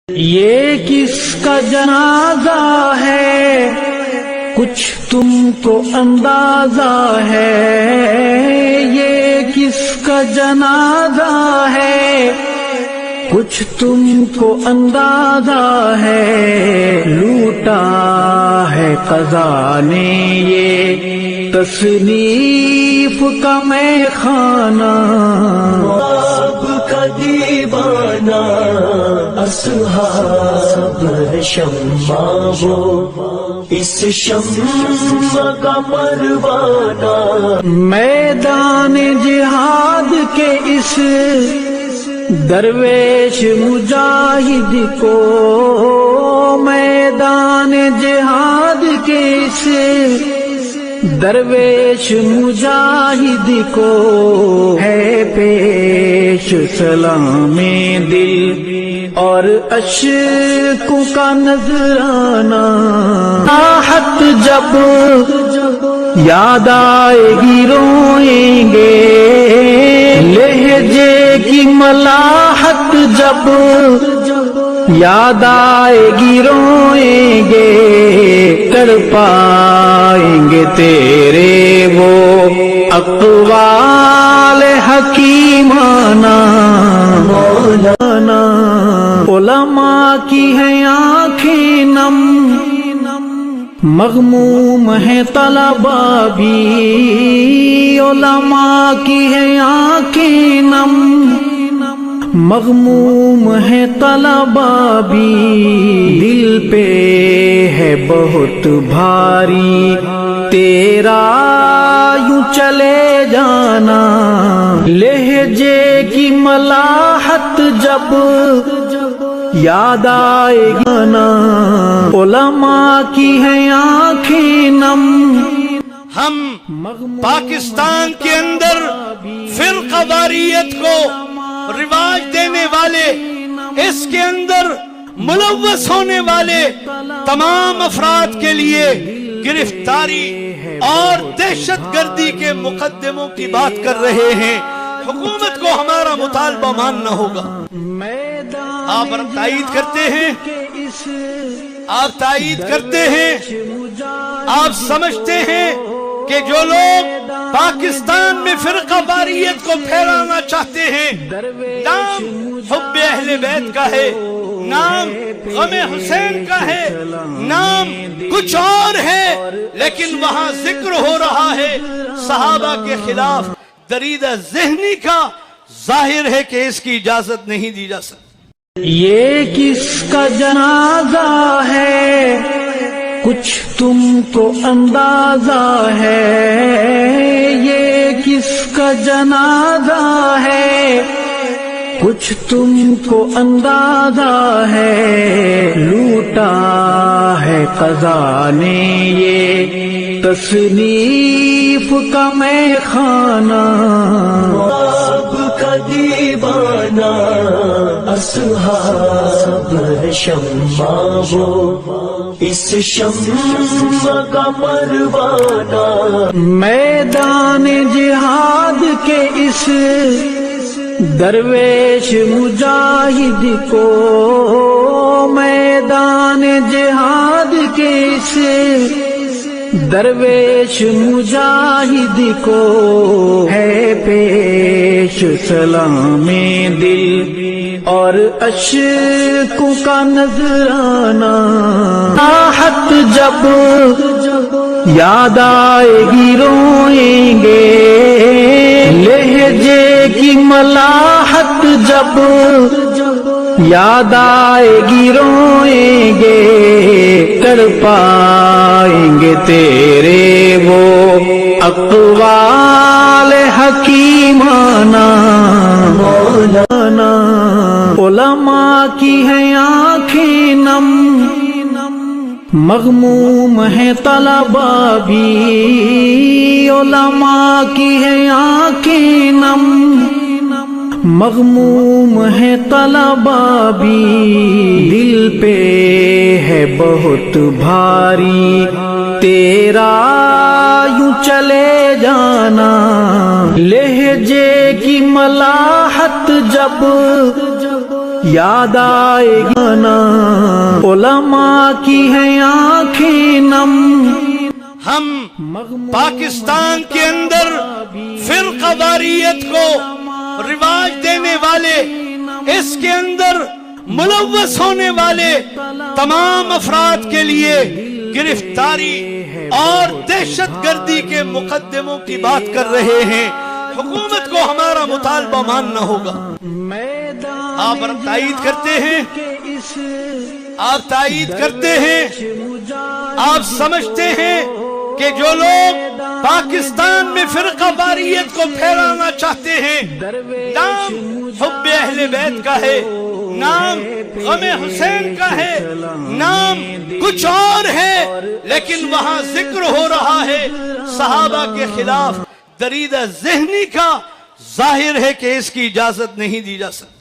یہ کس کا جنازہ ہے کچھ تم کو اندازہ ہے، یہ کس کا جنازہ ہے کچھ تم کو اندازہ ہے، لوٹا ہے قضا نے یہ تصنیف کا میں خانہ، اب کا دیوانہ اصحاب شمع وہ اس شمع کا پروانہ، میدان جہاد کے اس درویش مجاہد کو، میدان جہاد کے اس درویش مجاہد کو ہے پیش سلام دل اور اشکوں کا نذرانہ، راحت جب یاد آئے گی روئیں گے، لہجے کی ملاحت جب یاد آئے گی روئیں گے، تڑپائیں گے تیرے وہ اقوال حکیمانہ، مولانا علماء کی ہیں آنکھیں نم، مغموم ہے طلباء بھی، علماء کی ہیں آنکھیں نم، مغموم ہے طلباء بھی، دل پہ ہے بہت بھاری تیرا یوں چلے جانا، لہجے کی ملاحت جب یاد آئے گی نا، علماء کی ہیں آنکھیں نم۔ ہم پاکستان کے اندر فرقہ واریت کو رواج دینے والے، اس کے اندر ملوث ہونے والے تمام افراد کے لیے گرفتاری اور دہشت گردی کے مقدموں کی بات کر رہے ہیں۔ حکومت کو ہمارا مطالبہ ماننا ہوگا۔ آپ تائید کرتے ہیں، آپ تائید کرتے ہیں، آپ سمجھتے ہیں کہ جو لوگ پاکستان میں فرقہ واریت کو پھیلانا چاہتے ہیں، نام حب اہل بیت کا ہے، نام غم حسین کا ہے، نام کچھ اور ہے، لیکن وہاں ذکر ہو رہا ہے صحابہ کے خلاف دریدہ ذہنی کا، ظاہر ہے کہ اس کی اجازت نہیں دی جا سکتی۔ یہ کس کا جنازہ ہے کچھ تم کو اندازہ ہے، یہ کس کا جنازہ ہے کچھ تم کو اندازہ ہے، لوٹا ہے قضا نے یہ تصنیف کا میں خانہ، اب کا دیوانہ اصحاب شمع وہ اس شمع کا پروانہ، میدان جہاد کے اس درویش مجاہد کو، میدان جہاد کے اس درویش مجاہد کو ہے پیش سلام دل اور اشکوں کا نذرانہ، راحت جب یاد آئے گی روئیں گے، لہجے کی ملاحت جب یاد آئے گی روئیں گے، تڑپائیں گے تیرے وہ اقوال حکیمانہ، مولانا علماء کی ہیں آنکھیں نم، مغموم ہے طلباء بھی، علماء کی ہیں آنکھیں نم، مغموم ہے طلباء بھی، دل پہ ہے بہت بھاری تیرا یوں چلے جانا، لہجے کی ملاحت جب یاد آئے گی نا علماء کی ہیں آنکھیں نم. ہم پاکستان کے اندر فرقہ واریت کو رواج دینے والے، اس کے اندر ملوث ہونے والے تمام افراد کے لیے گرفتاری اور دہشت گردی کے مقدموں کی بات کر رہے ہیں. حکومت کو ہمارا مطالبہ ماننا ہوگا. آپ تائید کرتے ہیں، آپ تائید کرتے ہیں، آپ سمجھتے ہیں کہ جو لوگ پاکستان میں فرقہ واریت کو پھیلانا چاہتے ہیں، نام حب اہل بیت کا ہے، نام غم حسین کا ہے، نام کچھ اور ہے، لیکن وہاں ذکر ہو رہا ہے صحابہ کے خلاف. دریدہ ذہنی کا ظاہر ہے کہ اس کی اجازت نہیں دی جا سکتی.